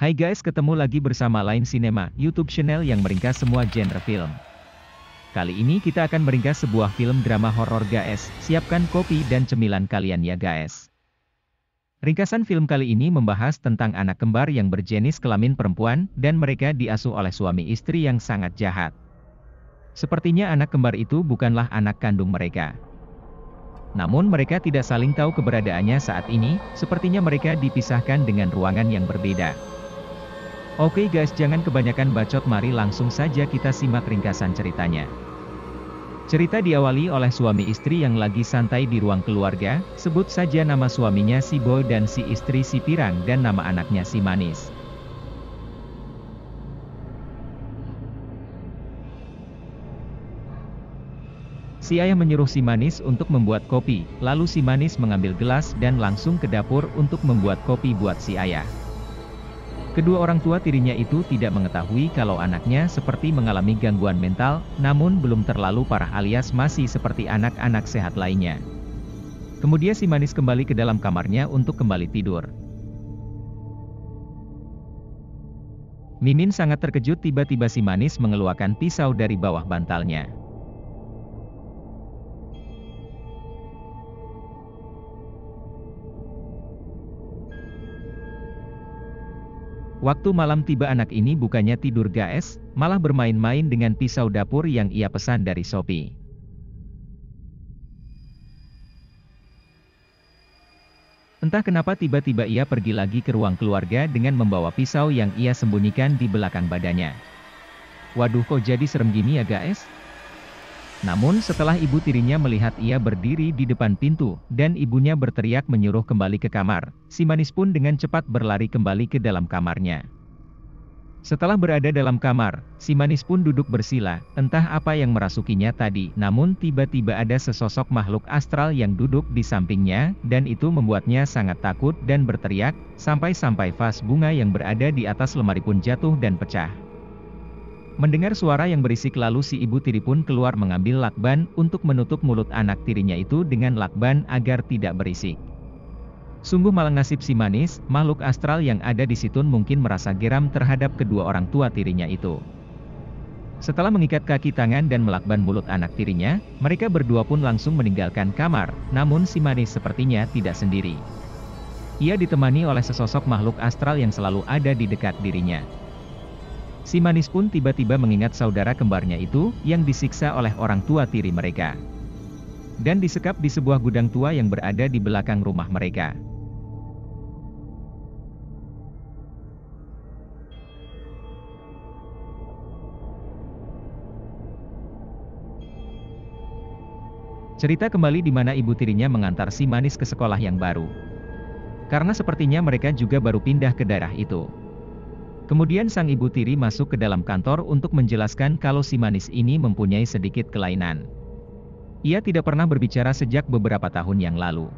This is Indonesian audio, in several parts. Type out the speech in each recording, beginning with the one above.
Hai guys, ketemu lagi bersama Line Cinema, YouTube channel yang meringkas semua genre film. Kali ini kita akan meringkas sebuah film drama horor guys, siapkan kopi dan cemilan kalian ya guys. Ringkasan film kali ini membahas tentang anak kembar yang berjenis kelamin perempuan, dan mereka diasuh oleh suami istri yang sangat jahat. Sepertinya anak kembar itu bukanlah anak kandung mereka. Namun mereka tidak saling tahu keberadaannya saat ini, sepertinya mereka dipisahkan dengan ruangan yang berbeda. Oke guys, jangan kebanyakan bacot, mari langsung saja kita simak ringkasan ceritanya. Cerita diawali oleh suami istri yang lagi santai di ruang keluarga, sebut saja nama suaminya si Boy dan si istri si Pirang dan nama anaknya si Manis. Si ayah menyuruh si Manis untuk membuat kopi, lalu si Manis mengambil gelas dan langsung ke dapur untuk membuat kopi buat si ayah. Kedua orang tua tirinya itu tidak mengetahui kalau anaknya seperti mengalami gangguan mental, namun belum terlalu parah alias masih seperti anak-anak sehat lainnya. Kemudian si Manis kembali ke dalam kamarnya untuk kembali tidur. Mimin sangat terkejut tiba-tiba si Manis mengeluarkan pisau dari bawah bantalnya. Waktu malam tiba anak ini bukannya tidur guys, malah bermain-main dengan pisau dapur yang ia pesan dari Shopee. Entah kenapa tiba-tiba ia pergi lagi ke ruang keluarga dengan membawa pisau yang ia sembunyikan di belakang badannya. Waduh, kok jadi serem gini ya guys? Namun setelah ibu tirinya melihat ia berdiri di depan pintu, dan ibunya berteriak menyuruh kembali ke kamar, si Manis pun dengan cepat berlari kembali ke dalam kamarnya. Setelah berada dalam kamar, si Manis pun duduk bersila, entah apa yang merasukinya tadi, namun tiba-tiba ada sesosok makhluk astral yang duduk di sampingnya, dan itu membuatnya sangat takut dan berteriak, sampai-sampai vas bunga yang berada di atas lemari pun jatuh dan pecah. Mendengar suara yang berisik lalu si ibu tiri pun keluar mengambil lakban untuk menutup mulut anak tirinya itu dengan lakban agar tidak berisik. Sungguh malang nasib si Manis, makhluk astral yang ada di situ mungkin merasa geram terhadap kedua orang tua tirinya itu. Setelah mengikat kaki tangan dan melakban mulut anak tirinya, mereka berdua pun langsung meninggalkan kamar, namun si Manis sepertinya tidak sendiri. Ia ditemani oleh sesosok makhluk astral yang selalu ada di dekat dirinya. Si Manis pun tiba-tiba mengingat saudara kembarnya itu, yang disiksa oleh orang tua tiri mereka. Dan disekap di sebuah gudang tua yang berada di belakang rumah mereka. Cerita kembali di mana ibu tirinya mengantar si Manis ke sekolah yang baru. Karena sepertinya mereka juga baru pindah ke daerah itu. Kemudian sang ibu tiri masuk ke dalam kantor untuk menjelaskan kalau si Manis ini mempunyai sedikit kelainan. Ia tidak pernah berbicara sejak beberapa tahun yang lalu.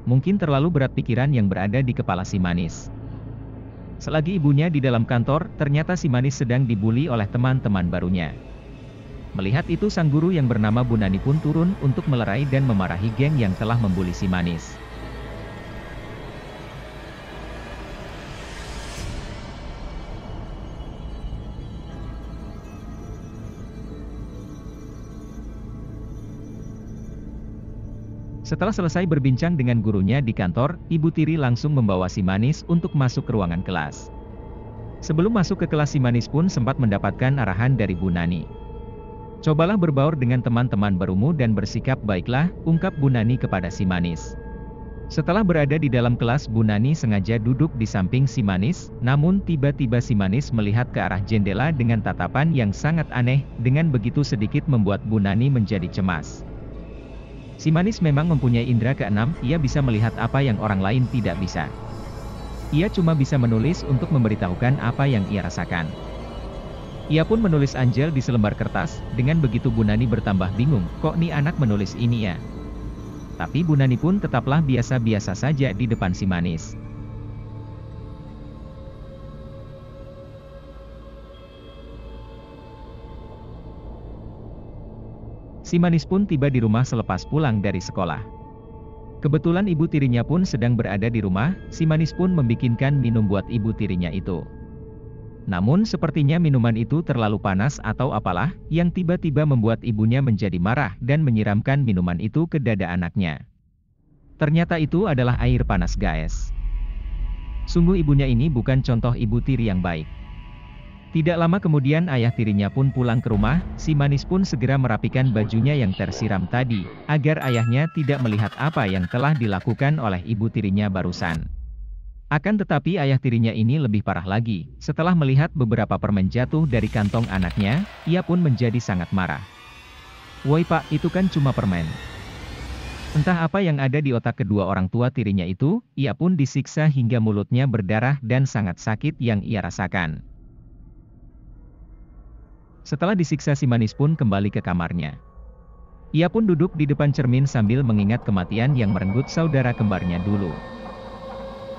Mungkin terlalu berat pikiran yang berada di kepala si Manis. Selagi ibunya di dalam kantor, ternyata si Manis sedang dibully oleh teman-teman barunya. Melihat itu sang guru yang bernama Bu Nani pun turun untuk melerai dan memarahi geng yang telah membuli si Manis. Setelah selesai berbincang dengan gurunya di kantor, ibu tiri langsung membawa si Manis untuk masuk ke ruangan kelas. Sebelum masuk ke kelas si Manis pun sempat mendapatkan arahan dari Bu Nani. Cobalah berbaur dengan teman-teman barumu dan bersikap baiklah, ungkap Bu Nani kepada si Manis. Setelah berada di dalam kelas, Bu Nani sengaja duduk di samping si Manis, namun tiba-tiba si Manis melihat ke arah jendela dengan tatapan yang sangat aneh, dengan begitu sedikit membuat Bu Nani menjadi cemas. Si Manis memang mempunyai indera keenam, ia bisa melihat apa yang orang lain tidak bisa. Ia cuma bisa menulis untuk memberitahukan apa yang ia rasakan. Ia pun menulis Angel di selembar kertas, dengan begitu Bu Nani bertambah bingung, kok nih anak menulis ini ya? Tapi Bu Nani pun tetaplah biasa-biasa saja di depan si Manis. Si Manis pun tiba di rumah selepas pulang dari sekolah. Kebetulan ibu tirinya pun sedang berada di rumah, si manis pun membikinkan minum buat ibu tirinya itu. Namun sepertinya minuman itu terlalu panas atau apalah, yang tiba-tiba membuat ibunya menjadi marah dan menyiramkan minuman itu ke dada anaknya. Ternyata itu adalah air panas guys. Sungguh ibunya ini bukan contoh ibu tiri yang baik. Tidak lama kemudian ayah tirinya pun pulang ke rumah, si manis pun segera merapikan bajunya yang tersiram tadi, agar ayahnya tidak melihat apa yang telah dilakukan oleh ibu tirinya barusan. Akan tetapi ayah tirinya ini lebih parah lagi, setelah melihat beberapa permen jatuh dari kantong anaknya, ia pun menjadi sangat marah. "Woi pak, itu kan cuma permen." Entah apa yang ada di otak kedua orang tua tirinya itu, ia pun disiksa hingga mulutnya berdarah dan sangat sakit yang ia rasakan. Setelah disiksa si manis pun kembali ke kamarnya. Ia pun duduk di depan cermin sambil mengingat kematian yang merenggut saudara kembarnya dulu.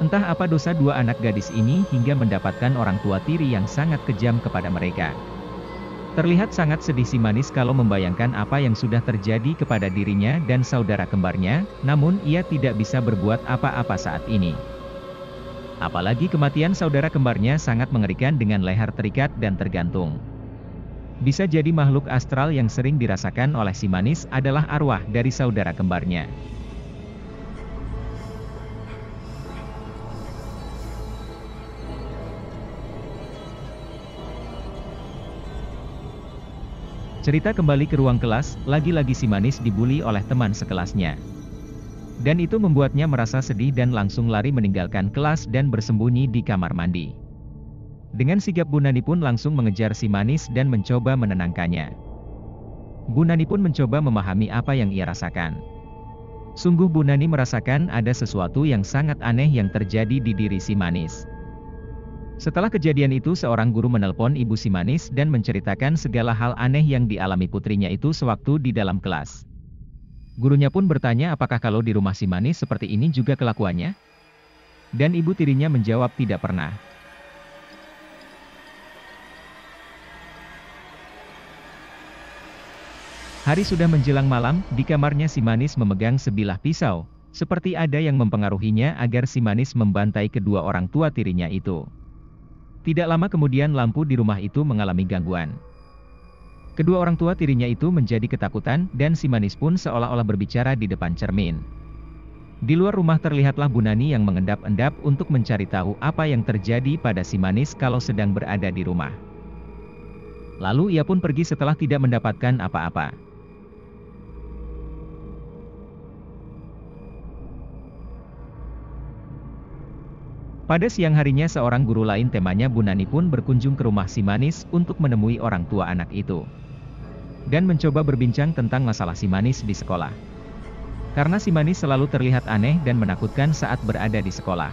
Entah apa dosa dua anak gadis ini hingga mendapatkan orang tua tiri yang sangat kejam kepada mereka. Terlihat sangat sedih si manis kalau membayangkan apa yang sudah terjadi kepada dirinya dan saudara kembarnya, namun ia tidak bisa berbuat apa-apa saat ini. Apalagi kematian saudara kembarnya sangat mengerikan dengan leher terikat dan tergantung. Bisa jadi makhluk astral yang sering dirasakan oleh si manis adalah arwah dari saudara kembarnya. Cerita kembali ke ruang kelas, lagi-lagi si manis dibully oleh teman sekelasnya. Dan itu membuatnya merasa sedih dan langsung lari meninggalkan kelas dan bersembunyi di kamar mandi. Dengan sigap Bu Nani pun langsung mengejar si manis dan mencoba menenangkannya. Bu Nani pun mencoba memahami apa yang ia rasakan. Sungguh Bu Nani merasakan ada sesuatu yang sangat aneh yang terjadi di diri si manis. Setelah kejadian itu seorang guru menelpon ibu si manis dan menceritakan segala hal aneh yang dialami putrinya itu sewaktu di dalam kelas. Gurunya pun bertanya apakah kalau di rumah si manis seperti ini juga kelakuannya? Dan ibu tirinya menjawab tidak pernah. Hari sudah menjelang malam, di kamarnya si manis memegang sebilah pisau, seperti ada yang mempengaruhinya agar si manis membantai kedua orang tua tirinya itu. Tidak lama kemudian lampu di rumah itu mengalami gangguan. Kedua orang tua tirinya itu menjadi ketakutan dan si manis pun seolah-olah berbicara di depan cermin. Di luar rumah terlihatlah Bu Nani yang mengendap-endap untuk mencari tahu apa yang terjadi pada si manis kalau sedang berada di rumah. Lalu ia pun pergi setelah tidak mendapatkan apa-apa. Pada siang harinya seorang guru lain temanya Bu Nani pun berkunjung ke rumah si manis untuk menemui orang tua anak itu. Dan mencoba berbincang tentang masalah si manis di sekolah. Karena si manis selalu terlihat aneh dan menakutkan saat berada di sekolah.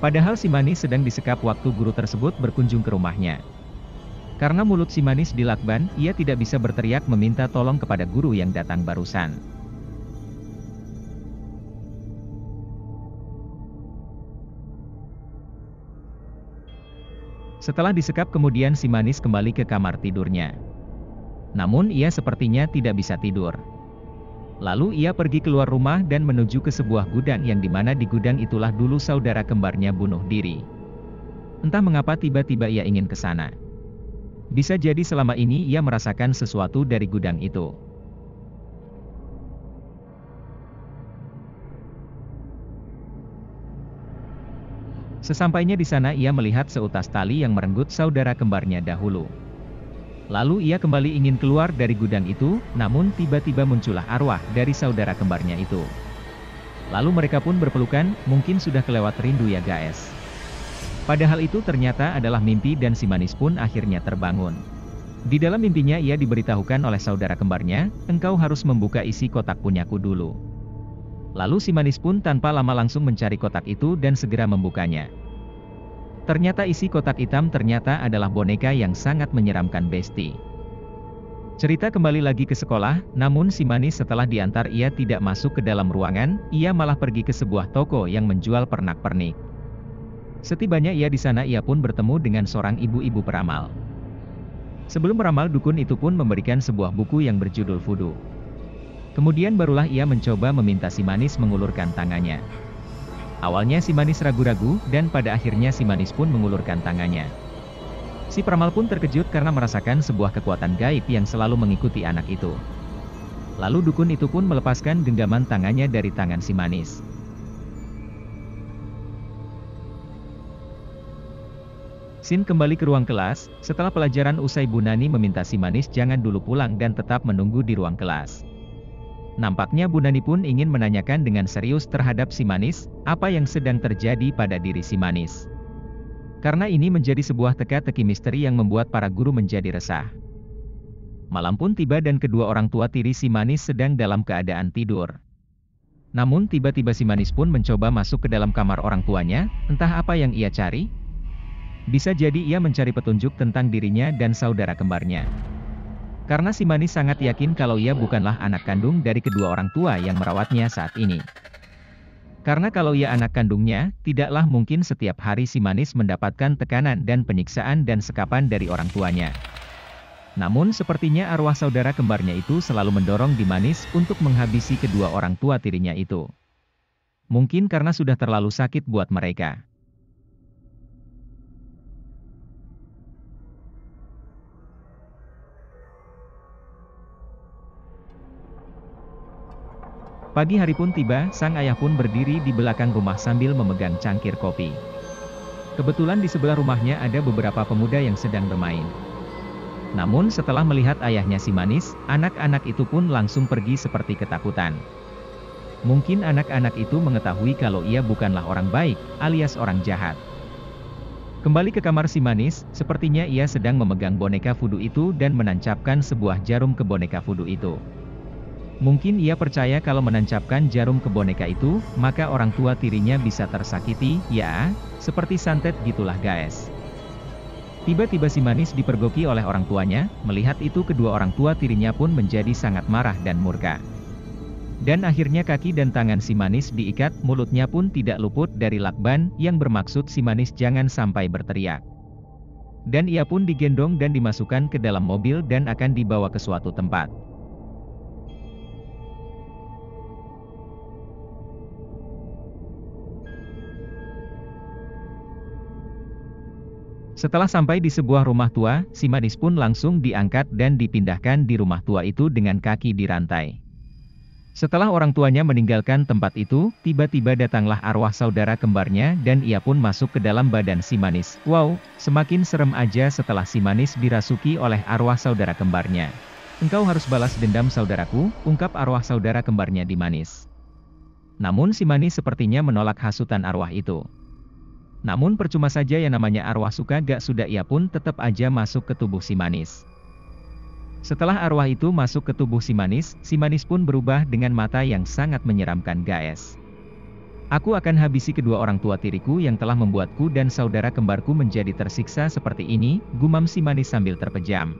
Padahal si manis sedang disekap waktu guru tersebut berkunjung ke rumahnya. Karena mulut si manis dilakban, ia tidak bisa berteriak meminta tolong kepada guru yang datang barusan. Setelah disekap kemudian si manis kembali ke kamar tidurnya. Namun ia sepertinya tidak bisa tidur. Lalu ia pergi keluar rumah dan menuju ke sebuah gudang yang dimana di gudang itulah dulu saudara kembarnya bunuh diri. Entah mengapa tiba-tiba ia ingin ke sana. Bisa jadi selama ini ia merasakan sesuatu dari gudang itu. Sesampainya di sana ia melihat seutas tali yang merenggut saudara kembarnya dahulu. Lalu ia kembali ingin keluar dari gudang itu, namun tiba-tiba muncullah arwah dari saudara kembarnya itu. Lalu mereka pun berpelukan, mungkin sudah kelewat rindu ya guys. Padahal itu ternyata adalah mimpi dan si manis pun akhirnya terbangun. Di dalam mimpinya ia diberitahukan oleh saudara kembarnya, engkau harus membuka isi kotak punyaku dulu. Lalu si manis pun tanpa lama langsung mencari kotak itu dan segera membukanya. Ternyata isi kotak hitam ternyata adalah boneka yang sangat menyeramkan besti. Cerita kembali lagi ke sekolah, namun si manis setelah diantar ia tidak masuk ke dalam ruangan, ia malah pergi ke sebuah toko yang menjual pernak-pernik. Setibanya ia di sana ia pun bertemu dengan seorang ibu-ibu peramal. Sebelum meramal dukun itu pun memberikan sebuah buku yang berjudul Voodoo. Kemudian barulah ia mencoba meminta si manis mengulurkan tangannya. Awalnya si manis ragu-ragu, dan pada akhirnya si manis pun mengulurkan tangannya. Si peramal pun terkejut karena merasakan sebuah kekuatan gaib yang selalu mengikuti anak itu. Lalu dukun itu pun melepaskan genggaman tangannya dari tangan si manis. Sin kembali ke ruang kelas. Setelah pelajaran usai, Bu Nani meminta si manis jangan dulu pulang dan tetap menunggu di ruang kelas. Nampaknya Bu Nani pun ingin menanyakan dengan serius terhadap si manis, apa yang sedang terjadi pada diri si manis. Karena ini menjadi sebuah teka-teki misteri yang membuat para guru menjadi resah. Malam pun tiba dan kedua orang tua tiri si manis sedang dalam keadaan tidur. Namun tiba-tiba si manis pun mencoba masuk ke dalam kamar orang tuanya, entah apa yang ia cari. Bisa jadi ia mencari petunjuk tentang dirinya dan saudara kembarnya. Karena si manis sangat yakin kalau ia bukanlah anak kandung dari kedua orang tua yang merawatnya saat ini. Karena kalau ia anak kandungnya, tidaklah mungkin setiap hari si manis mendapatkan tekanan dan penyiksaan dan sekapan dari orang tuanya. Namun sepertinya arwah saudara kembarnya itu selalu mendorong di manis untuk menghabisi kedua orang tua tirinya itu. Mungkin karena sudah terlalu sakit buat mereka. Pagi hari pun tiba, sang ayah pun berdiri di belakang rumah sambil memegang cangkir kopi. Kebetulan di sebelah rumahnya ada beberapa pemuda yang sedang bermain. Namun setelah melihat ayahnya si manis, anak-anak itu pun langsung pergi seperti ketakutan. Mungkin anak-anak itu mengetahui kalau ia bukanlah orang baik, alias orang jahat. Kembali ke kamar si manis, sepertinya ia sedang memegang boneka vudu itu dan menancapkan sebuah jarum ke boneka vudu itu. Mungkin ia percaya kalau menancapkan jarum ke boneka itu, maka orang tua tirinya bisa tersakiti, ya, seperti santet gitulah guys. Tiba-tiba si manis dipergoki oleh orang tuanya, melihat itu kedua orang tua tirinya pun menjadi sangat marah dan murka. Dan akhirnya kaki dan tangan si manis diikat, mulutnya pun tidak luput dari lakban, yang bermaksud si manis jangan sampai berteriak. Dan ia pun digendong dan dimasukkan ke dalam mobil dan akan dibawa ke suatu tempat. Setelah sampai di sebuah rumah tua, si manis pun langsung diangkat dan dipindahkan di rumah tua itu dengan kaki dirantai. Setelah orang tuanya meninggalkan tempat itu, tiba-tiba datanglah arwah saudara kembarnya dan ia pun masuk ke dalam badan si manis. Wow, semakin serem aja setelah si manis dirasuki oleh arwah saudara kembarnya. Engkau harus balas dendam saudaraku, ungkap arwah saudara kembarnya di manis. Namun si manis sepertinya menolak hasutan arwah itu. Namun percuma saja yang namanya arwah suka gak sudah, ia pun tetap aja masuk ke tubuh si manis. Setelah arwah itu masuk ke tubuh si manis pun berubah dengan mata yang sangat menyeramkan guys. Aku akan habisi kedua orang tua tiriku yang telah membuatku dan saudara kembarku menjadi tersiksa seperti ini, gumam si manis sambil terpejam.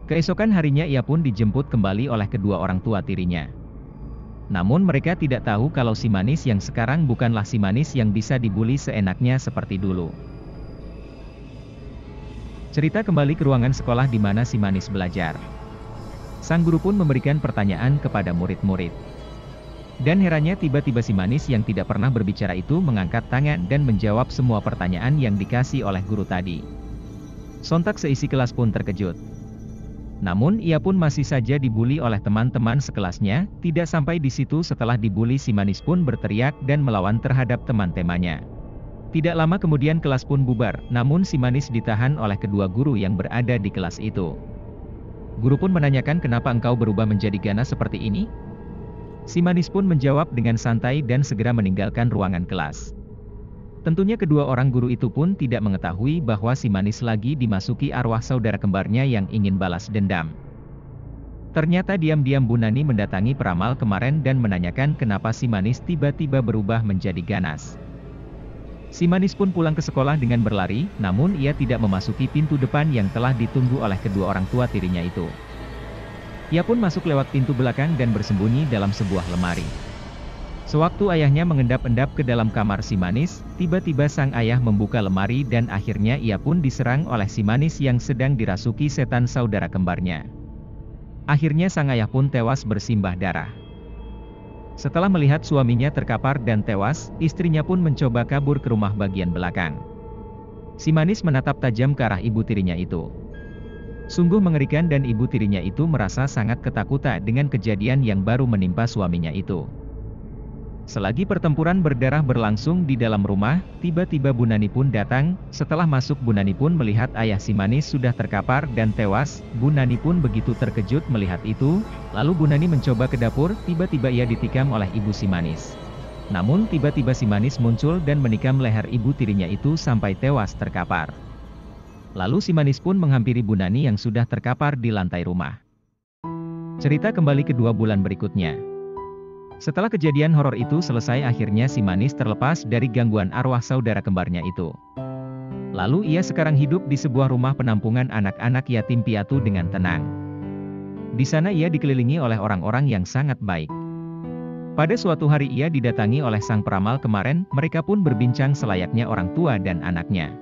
Keesokan harinya ia pun dijemput kembali oleh kedua orang tua tirinya. Namun mereka tidak tahu kalau si manis yang sekarang bukanlah si manis yang bisa dibully seenaknya seperti dulu. Cerita kembali ke ruangan sekolah di mana si manis belajar. Sang guru pun memberikan pertanyaan kepada murid-murid. Dan herannya tiba-tiba si manis yang tidak pernah berbicara itu mengangkat tangan dan menjawab semua pertanyaan yang dikasih oleh guru tadi. Sontak seisi kelas pun terkejut. Namun ia pun masih saja dibully oleh teman-teman sekelasnya. Tidak sampai di situ, setelah dibully si manis pun berteriak dan melawan terhadap teman-temannya. Tidak lama kemudian kelas pun bubar, namun si manis ditahan oleh kedua guru yang berada di kelas itu. Guru pun menanyakan kenapa engkau berubah menjadi ganas seperti ini? Si manis pun menjawab dengan santai dan segera meninggalkan ruangan kelas. Tentunya kedua orang guru itu pun tidak mengetahui bahwa si manis lagi dimasuki arwah saudara kembarnya yang ingin balas dendam. Ternyata diam-diam Bu Nani mendatangi peramal kemarin dan menanyakan kenapa si manis tiba-tiba berubah menjadi ganas. Si manis pun pulang ke sekolah dengan berlari, namun ia tidak memasuki pintu depan yang telah ditunggu oleh kedua orang tua tirinya itu. Ia pun masuk lewat pintu belakang dan bersembunyi dalam sebuah lemari. Sewaktu ayahnya mengendap-endap ke dalam kamar si manis, tiba-tiba sang ayah membuka lemari dan akhirnya ia pun diserang oleh si manis yang sedang dirasuki setan saudara kembarnya. Akhirnya sang ayah pun tewas bersimbah darah. Setelah melihat suaminya terkapar dan tewas, istrinya pun mencoba kabur ke rumah bagian belakang. Si manis menatap tajam ke arah ibu tirinya itu. Sungguh mengerikan dan ibu tirinya itu merasa sangat ketakutan dengan kejadian yang baru menimpa suaminya itu. Selagi pertempuran berdarah berlangsung di dalam rumah, tiba-tiba Bu Nani pun datang. Setelah masuk Bu Nani pun melihat ayah si manis sudah terkapar dan tewas. Bu Nani pun begitu terkejut melihat itu, lalu Bu Nani mencoba ke dapur, tiba-tiba ia ditikam oleh ibu si manis. Namun tiba-tiba si manis muncul dan menikam leher ibu tirinya itu sampai tewas terkapar. Lalu si manis pun menghampiri Bu Nani yang sudah terkapar di lantai rumah. Cerita kembali ke 2 bulan berikutnya. Setelah kejadian horor itu selesai, akhirnya si manis terlepas dari gangguan arwah saudara kembarnya itu. Lalu ia sekarang hidup di sebuah rumah penampungan anak-anak yatim piatu dengan tenang. Di sana ia dikelilingi oleh orang-orang yang sangat baik. Pada suatu hari ia didatangi oleh sang peramal kemarin, mereka pun berbincang selayaknya orang tua dan anaknya.